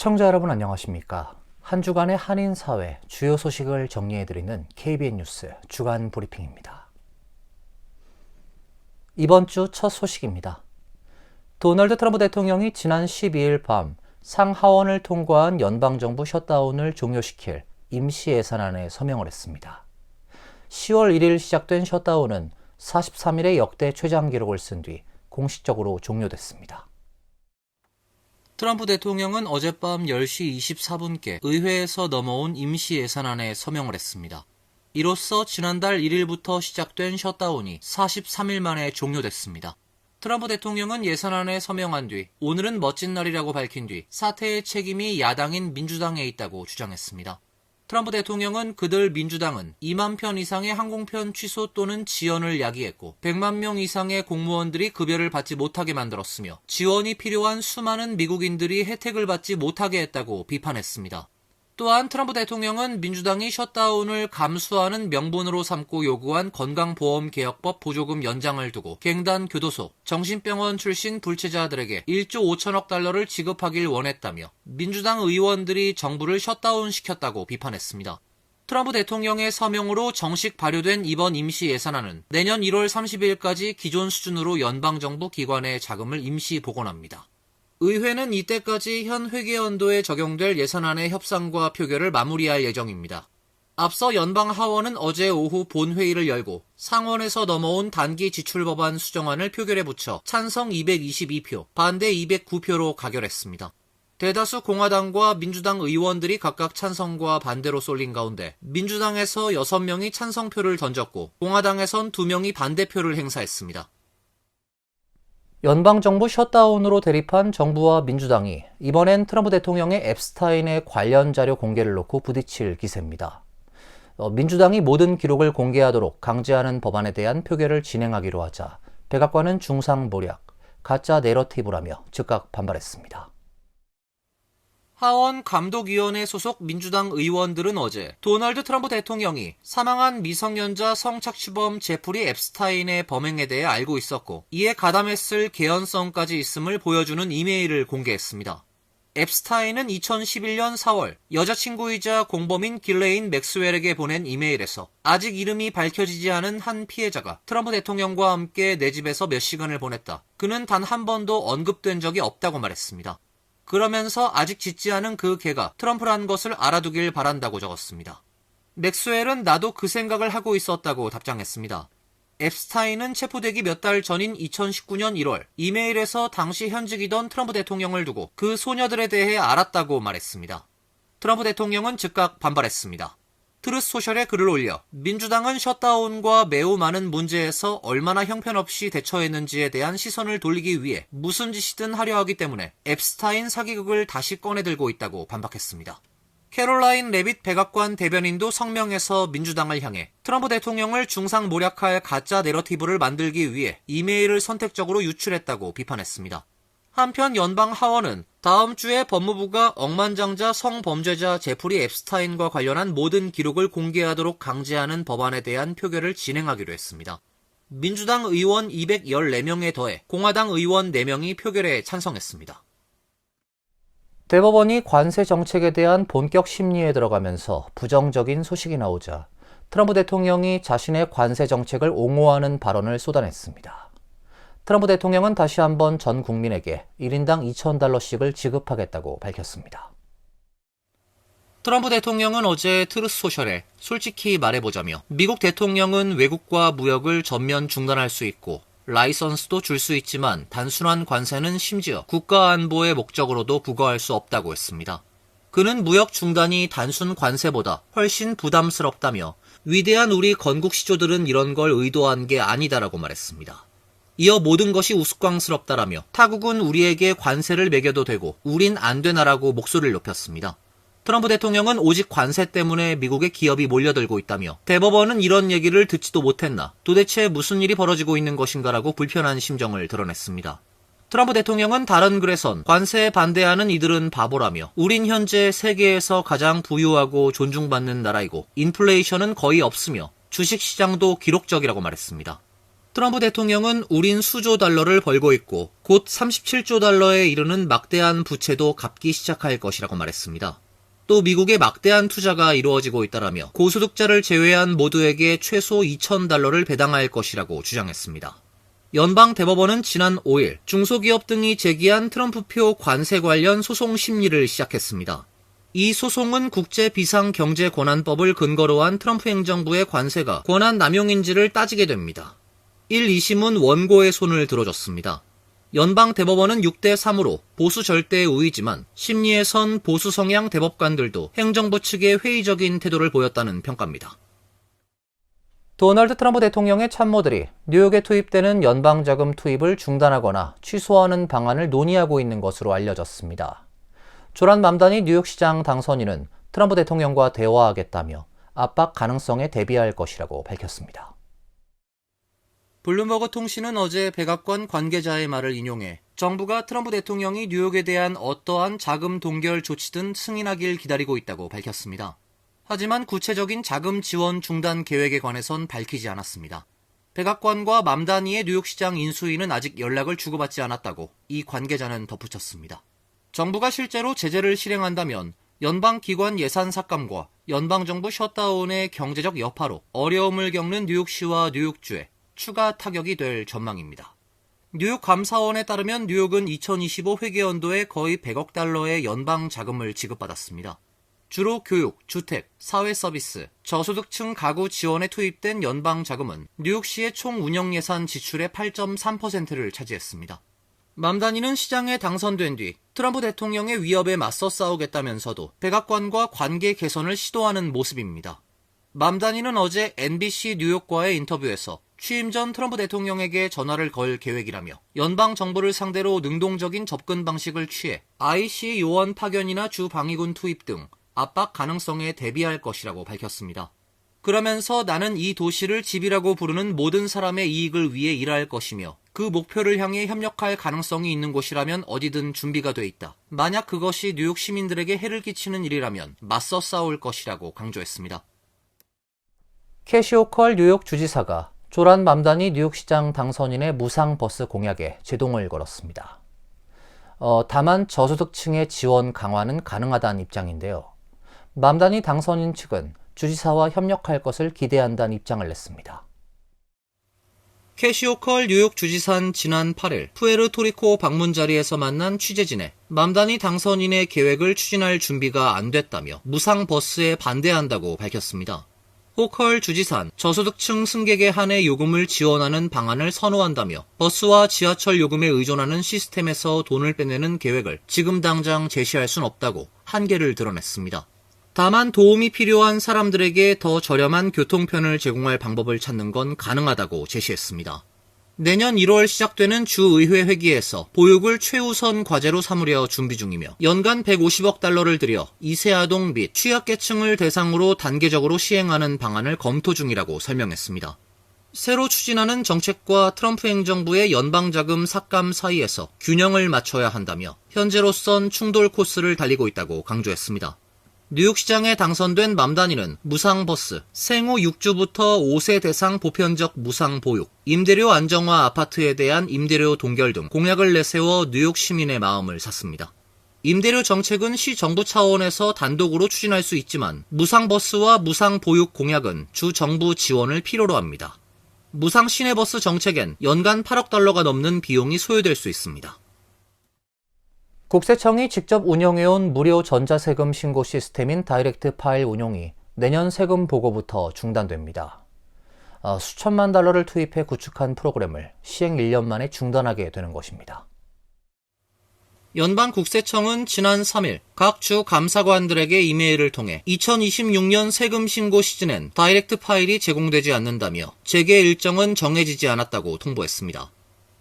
시청자 여러분 안녕하십니까? 한 주간의 한인사회 주요 소식을 정리해드리는 KBN 뉴스 주간 브리핑입니다. 이번 주 첫 소식입니다. 도널드 트럼프 대통령이 지난 12일 밤 상하원을 통과한 연방정부 셧다운을 종료시킬 임시 예산안에 서명을 했습니다. 10월 1일 시작된 셧다운은 43일의 역대 최장 기록을 쓴 뒤 공식적으로 종료됐습니다. 트럼프 대통령은 어젯밤 10시 24분께 의회에서 넘어온 임시 예산안에 서명을 했습니다. 이로써 지난달 1일부터 시작된 셧다운이 43일 만에 종료됐습니다. 트럼프 대통령은 예산안에 서명한 뒤 오늘은 멋진 날이라고 밝힌 뒤 사태의 책임이 야당인 민주당에 있다고 주장했습니다. 트럼프 대통령은 그들 민주당은 2만 편 이상의 항공편 취소 또는 지연을 야기했고 100만 명 이상의 공무원들이 급여를 받지 못하게 만들었으며 지원이 필요한 수많은 미국인들이 혜택을 받지 못하게 했다고 비판했습니다. 또한 트럼프 대통령은 민주당이 셧다운을 감수하는 명분으로 삼고 요구한 건강보험개혁법 보조금 연장을 두고 갱단 교도소, 정신병원 출신 불체자들에게 1조 5천억 달러를 지급하길 원했다며 민주당 의원들이 정부를 셧다운시켰다고 비판했습니다. 트럼프 대통령의 서명으로 정식 발효된 이번 임시 예산안은 내년 1월 30일까지 기존 수준으로 연방정부 기관에 자금을 임시 복원합니다. 의회는 이때까지 현 회계연도에 적용될 예산안의 협상과 표결을 마무리할 예정입니다. 앞서 연방 하원은 어제 오후 본회의를 열고 상원에서 넘어온 단기 지출법안 수정안을 표결에 붙여 찬성 222표, 반대 209표로 가결했습니다. 대다수 공화당과 민주당 의원들이 각각 찬성과 반대로 쏠린 가운데 민주당에서 6명이 찬성표를 던졌고 공화당에선 2명이 반대표를 행사했습니다. 연방정부 셧다운으로 대립한 정부와 민주당이 이번엔 트럼프 대통령의 앱스타인의 관련 자료 공개를 놓고 부딪힐 기세입니다. 민주당이 모든 기록을 공개하도록 강제하는 법안에 대한 표결을 진행하기로 하자 백악관은 중상모략, 가짜 내러티브라며 즉각 반발했습니다. 하원 감독위원회 소속 민주당 의원들은 어제 도널드 트럼프 대통령이 사망한 미성년자 성착취범 제프리 앱스타인의 범행에 대해 알고 있었고 이에 가담했을 개연성까지 있음을 보여주는 이메일을 공개했습니다. 앱스타인은 2011년 4월 여자친구이자 공범인 길레인 맥스웰에게 보낸 이메일에서 아직 이름이 밝혀지지 않은 한 피해자가 트럼프 대통령과 함께 내 집에서 몇 시간을 보냈다. 그는 단 한 번도 언급된 적이 없다고 말했습니다. 그러면서 아직 짓지 않은 그 개가 트럼프란 것을 알아두길 바란다고 적었습니다. 맥스웰은 나도 그 생각을 하고 있었다고 답장했습니다. 앱스타인은 체포되기 몇 달 전인 2019년 1월 이메일에서 당시 현직이던 트럼프 대통령을 두고 그 소녀들에 대해 알았다고 말했습니다. 트럼프 대통령은 즉각 반발했습니다. 트루스소셜에 글을 올려 민주당은 셧다운과 매우 많은 문제에서 얼마나 형편없이 대처했는지에 대한 시선을 돌리기 위해 무슨 짓이든 하려 하기 때문에 앱스타인 사기극을 다시 꺼내들고 있다고 반박했습니다. 캐롤라인 레빗 백악관 대변인도 성명에서 민주당을 향해 트럼프 대통령을 중상모략할 가짜 내러티브를 만들기 위해 이메일을 선택적으로 유출했다고 비판했습니다. 한편 연방 하원은 다음 주에 법무부가 억만장자 성범죄자 제프리 앱스타인과 관련한 모든 기록을 공개하도록 강제하는 법안에 대한 표결을 진행하기로 했습니다. 민주당 의원 214명에 더해 공화당 의원 4명이 표결에 찬성했습니다. 대법원이 관세 정책에 대한 본격 심리에 들어가면서 부정적인 소식이 나오자 트럼프 대통령이 자신의 관세 정책을 옹호하는 발언을 쏟아냈습니다. 트럼프 대통령은 다시 한번 전 국민에게 1인당 $2,000씩을 지급하겠다고 밝혔습니다. 트럼프 대통령은 어제 트루스소셜에 솔직히 말해보자며 미국 대통령은 외국과 무역을 전면 중단할 수 있고 라이선스도 줄 수 있지만 단순한 관세는 심지어 국가 안보의 목적으로도 부과할 수 없다고 했습니다. 그는 무역 중단이 단순 관세보다 훨씬 부담스럽다며 위대한 우리 건국 시조들은 이런 걸 의도한 게 아니다라고 말했습니다. 이어 모든 것이 우스꽝스럽다라며 타국은 우리에게 관세를 매겨도 되고 우린 안 되나라고 목소리를 높였습니다. 트럼프 대통령은 오직 관세 때문에 미국의 기업이 몰려들고 있다며 대법원은 이런 얘기를 듣지도 못했나 도대체 무슨 일이 벌어지고 있는 것인가라고 불편한 심정을 드러냈습니다. 트럼프 대통령은 다른 글에선 관세에 반대하는 이들은 바보라며 우린 현재 세계에서 가장 부유하고 존중받는 나라이고 인플레이션은 거의 없으며 주식시장도 기록적이라고 말했습니다. 트럼프 대통령은 우린 수조 달러를 벌고 있고 곧 37조 달러에 이르는 막대한 부채도 갚기 시작할 것이라고 말했습니다. 또 미국의 막대한 투자가 이루어지고 있다라며 고소득자를 제외한 모두에게 최소 2,000달러를 배당할 것이라고 주장했습니다. 연방 대법원은 지난 5일 중소기업 등이 제기한 트럼프표 관세 관련 소송 심리를 시작했습니다. 이 소송은 국제비상경제권한법을 근거로 한 트럼프 행정부의 관세가 권한 남용인지를 따지게 됩니다. 1, 2심은 원고의 손을 들어줬습니다. 연방 대법원은 6대3으로 보수 절대의 우위지만 심리에선 보수 성향 대법관들도 행정부 측에 회의적인 태도를 보였다는 평가입니다. 도널드 트럼프 대통령의 참모들이 뉴욕에 투입되는 연방자금 투입을 중단하거나 취소하는 방안을 논의하고 있는 것으로 알려졌습니다. 조란 맘다니 뉴욕시장 당선인은 트럼프 대통령과 대화하겠다며 압박 가능성에 대비할 것이라고 밝혔습니다. 블룸버그 통신은 어제 백악관 관계자의 말을 인용해 정부가 트럼프 대통령이 뉴욕에 대한 어떠한 자금 동결 조치든 승인하길 기다리고 있다고 밝혔습니다. 하지만 구체적인 자금 지원 중단 계획에 관해선 밝히지 않았습니다. 백악관과 맘다니의 뉴욕시장 인수위는 아직 연락을 주고받지 않았다고 이 관계자는 덧붙였습니다. 정부가 실제로 제재를 실행한다면 연방기관 예산 삭감과 연방정부 셧다운의 경제적 여파로 어려움을 겪는 뉴욕시와 뉴욕주에 추가 타격이 될 전망입니다. 뉴욕 감사원에 따르면 뉴욕은 2025 회계연도에 거의 100억 달러의 연방 자금을 지급받았습니다. 주로 교육, 주택, 사회서비스, 저소득층 가구 지원에 투입된 연방 자금은 뉴욕시의 총 운영 예산 지출의 8.3%를 차지했습니다. 맘다니는 시장에 당선된 뒤 트럼프 대통령의 위협에 맞서 싸우겠다면서도 백악관과 관계 개선을 시도하는 모습입니다. 맘다니는 어제 NBC 뉴욕과의 인터뷰에서 취임 전 트럼프 대통령에게 전화를 걸 계획이라며 연방 정부를 상대로 능동적인 접근 방식을 취해 IC 요원 파견이나 주 방위군 투입 등 압박 가능성에 대비할 것이라고 밝혔습니다. 그러면서 나는 이 도시를 집이라고 부르는 모든 사람의 이익을 위해 일할 것이며 그 목표를 향해 협력할 가능성이 있는 곳이라면 어디든 준비가 돼 있다. 만약 그것이 뉴욕 시민들에게 해를 끼치는 일이라면 맞서 싸울 것이라고 강조했습니다. 캐시 호컬 뉴욕 주지사가 조란 맘다니 뉴욕시장 당선인의 무상버스 공약에 제동을 걸었습니다. 다만 저소득층의 지원 강화는 가능하다는 입장인데요. 맘다니 당선인 측은 주지사와 협력할 것을 기대한다는 입장을 냈습니다. 캐시 호컬 뉴욕 주지사는 지난 8일 푸에르토리코 방문 자리에서 만난 취재진에 맘다니 당선인의 계획을 추진할 준비가 안 됐다며 무상버스에 반대한다고 밝혔습니다. 호컬 주지사는 저소득층 승객에 한해 요금을 지원하는 방안을 선호한다며 버스와 지하철 요금에 의존하는 시스템에서 돈을 빼내는 계획을 지금 당장 제시할 순 없다고 한계를 드러냈습니다. 다만 도움이 필요한 사람들에게 더 저렴한 교통편을 제공할 방법을 찾는 건 가능하다고 제시했습니다. 내년 1월 시작되는 주의회 회기에서 보육을 최우선 과제로 삼으려 준비 중이며 연간 150억 달러를 들여 이세아동 및 취약계층을 대상으로 단계적으로 시행하는 방안을 검토 중이라고 설명했습니다. 새로 추진하는 정책과 트럼프 행정부의 연방자금 삭감 사이에서 균형을 맞춰야 한다며 현재로선 충돌 코스를 달리고 있다고 강조했습니다. 뉴욕시장에 당선된 맘다니는 무상버스, 생후 6주부터 5세 대상 보편적 무상보육, 임대료 안정화 아파트에 대한 임대료 동결 등 공약을 내세워 뉴욕 시민의 마음을 샀습니다. 임대료 정책은 시 정부 차원에서 단독으로 추진할 수 있지만 무상버스와 무상보육 공약은 주 정부 지원을 필요로 합니다. 무상 시내버스 정책엔 연간 8억 달러가 넘는 비용이 소요될 수 있습니다. 국세청이 직접 운영해온 무료 전자세금 신고 시스템인 다이렉트 파일 운용이 내년 세금 보고부터 중단됩니다. 수천만 달러를 투입해 구축한 프로그램을 시행 1년 만에 중단하게 되는 것입니다. 연방국세청은 지난 3일 각 주 감사관들에게 이메일을 통해 2026년 세금 신고 시즌엔 다이렉트 파일이 제공되지 않는다며 재개 일정은 정해지지 않았다고 통보했습니다.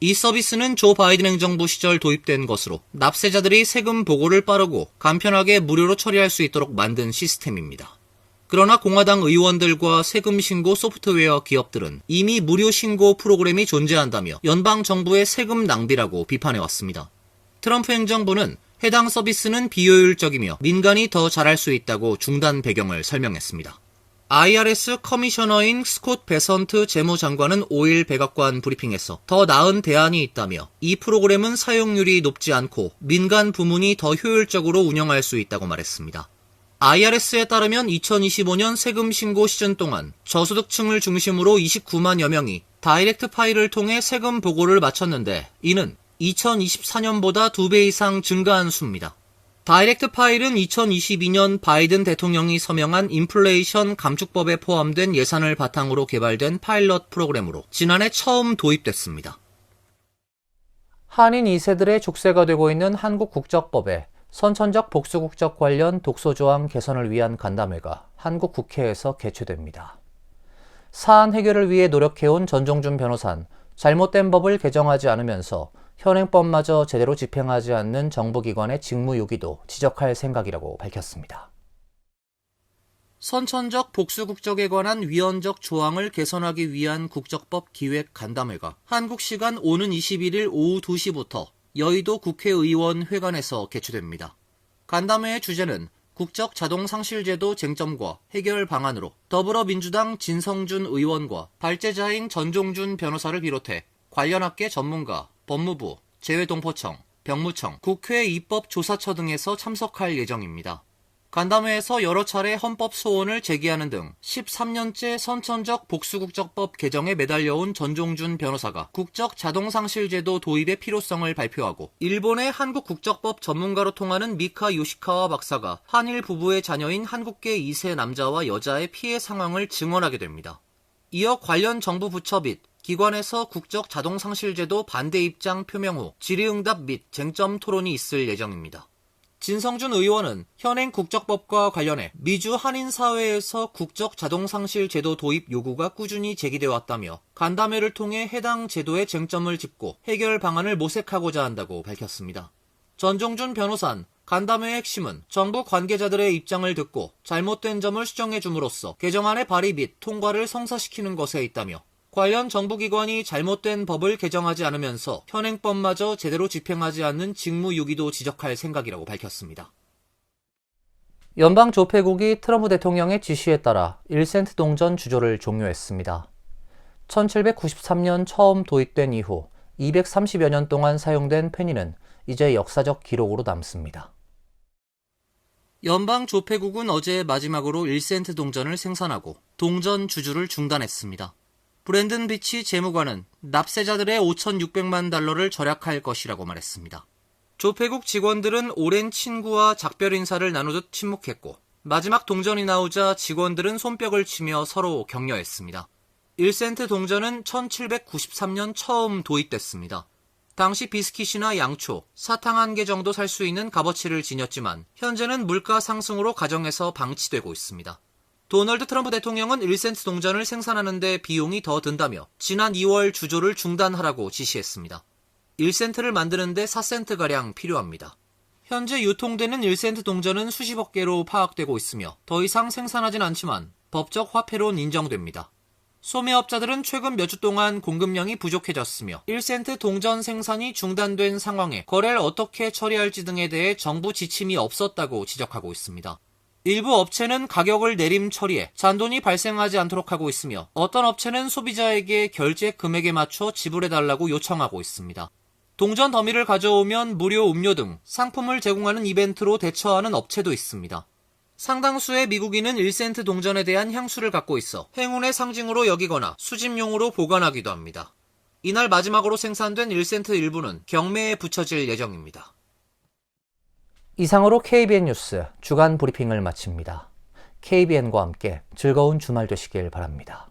이 서비스는 조 바이든 행정부 시절 도입된 것으로 납세자들이 세금 보고를 빠르고 간편하게 무료로 처리할 수 있도록 만든 시스템입니다. 그러나 공화당 의원들과 세금 신고 소프트웨어 기업들은 이미 무료 신고 프로그램이 존재한다며 연방 정부의 세금 낭비라고 비판해왔습니다. 트럼프 행정부는 해당 서비스는 비효율적이며 민간이 더 잘할 수 있다고 중단 배경을 설명했습니다. IRS 커미셔너인 스콧 베선트 재무장관은 5일 백악관 브리핑에서 더 나은 대안이 있다며 이 프로그램은 사용률이 높지 않고 민간 부문이 더 효율적으로 운영할 수 있다고 말했습니다. IRS에 따르면 2025년 세금 신고 시즌 동안 저소득층을 중심으로 29만여 명이 다이렉트 파일을 통해 세금 보고를 마쳤는데 이는 2024년보다 2배 이상 증가한 수입니다. 다이렉트 파일은 2022년 바이든 대통령이 서명한 인플레이션 감축법에 포함된 예산을 바탕으로 개발된 파일럿 프로그램으로 지난해 처음 도입됐습니다. 한인 2세들의 족쇄가 되고 있는 한국 국적법에 선천적 복수국적 관련 독소조항 개선을 위한 간담회가 한국 국회에서 개최됩니다. 사안 해결을 위해 노력해온 전종준 변호사는 잘못된 법을 개정하지 않으면서 현행법마저 제대로 집행하지 않는 정부기관의 직무유기도 지적할 생각이라고 밝혔습니다. 선천적 복수국적에 관한 위헌적 조항을 개선하기 위한 국적법 기획 간담회가 한국 시간 오는 21일 오후 2시부터 여의도 국회의원 회관에서 개최됩니다. 간담회의 주제는 국적 자동상실제도 쟁점과 해결 방안으로 더불어민주당 진성준 의원과 발제자인 전종준 변호사를 비롯해 관련 학계 전문가, 법무부, 재외동포청, 병무청, 국회 입법조사처 등에서 참석할 예정입니다. 간담회에서 여러 차례 헌법 소원을 제기하는 등 13년째 선천적 복수국적법 개정에 매달려온 전종준 변호사가 국적 자동상실제도 도입의 필요성을 발표하고 일본의 한국 국적법 전문가로 통하는 미카 요시카와 박사가 한일 부부의 자녀인 한국계 2세 남자와 여자의 피해 상황을 증언하게 됩니다. 이어 관련 정부 부처 및 기관에서 국적 자동상실제도 반대 입장 표명 후 질의응답 및 쟁점 토론이 있을 예정입니다. 진성준 의원은 현행 국적법과 관련해 미주 한인사회에서 국적 자동상실 제도 도입 요구가 꾸준히 제기되어 왔다며 간담회를 통해 해당 제도의 쟁점을 짚고 해결 방안을 모색하고자 한다고 밝혔습니다. 전종준 변호사는 간담회의 핵심은 정부 관계자들의 입장을 듣고 잘못된 점을 수정해 줌으로써 개정안의 발의 및 통과를 성사시키는 것에 있다며 관련 정부기관이 잘못된 법을 개정하지 않으면서 현행법마저 제대로 집행하지 않는 직무유기도 지적할 생각이라고 밝혔습니다. 연방조폐국이 트럼프 대통령의 지시에 따라 1센트 동전 주조를 종료했습니다. 1793년 처음 도입된 이후 230여 년 동안 사용된 페니는 이제 역사적 기록으로 남습니다. 연방조폐국은 어제 마지막으로 1센트 동전을 생산하고 동전 주주를 중단했습니다. 브랜든 비치 재무관은 납세자들의 5,600만 달러를 절약할 것이라고 말했습니다. 조폐국 직원들은 오랜 친구와 작별 인사를 나누듯 침묵했고 마지막 동전이 나오자 직원들은 손뼉을 치며 서로 격려했습니다. 1센트 동전은 1793년 처음 도입됐습니다. 당시 비스킷이나 양초, 사탕 1개 정도 살 수 있는 값어치를 지녔지만 현재는 물가 상승으로 가정에서 방치되고 있습니다. 도널드 트럼프 대통령은 1센트 동전을 생산하는 데 비용이 더 든다며 지난 2월 주조를 중단하라고 지시했습니다. 1센트를 만드는 데 4센트가량 필요합니다. 현재 유통되는 1센트 동전은 수십억 개로 파악되고 있으며 더 이상 생산하진 않지만 법적 화폐로 인정됩니다. 소매업자들은 최근 몇 주 동안 공급량이 부족해졌으며 1센트 동전 생산이 중단된 상황에 거래를 어떻게 처리할지 등에 대해 정부 지침이 없었다고 지적하고 있습니다. 일부 업체는 가격을 내림 처리해 잔돈이 발생하지 않도록 하고 있으며 어떤 업체는 소비자에게 결제 금액에 맞춰 지불해달라고 요청하고 있습니다. 동전 더미를 가져오면 무료 음료 등 상품을 제공하는 이벤트로 대처하는 업체도 있습니다. 상당수의 미국인은 1센트 동전에 대한 향수를 갖고 있어 행운의 상징으로 여기거나 수집용으로 보관하기도 합니다. 이날 마지막으로 생산된 1센트 일부는 경매에 붙여질 예정입니다. 이상으로 KBN 뉴스 주간 브리핑을 마칩니다. KBN과 함께 즐거운 주말 되시길 바랍니다.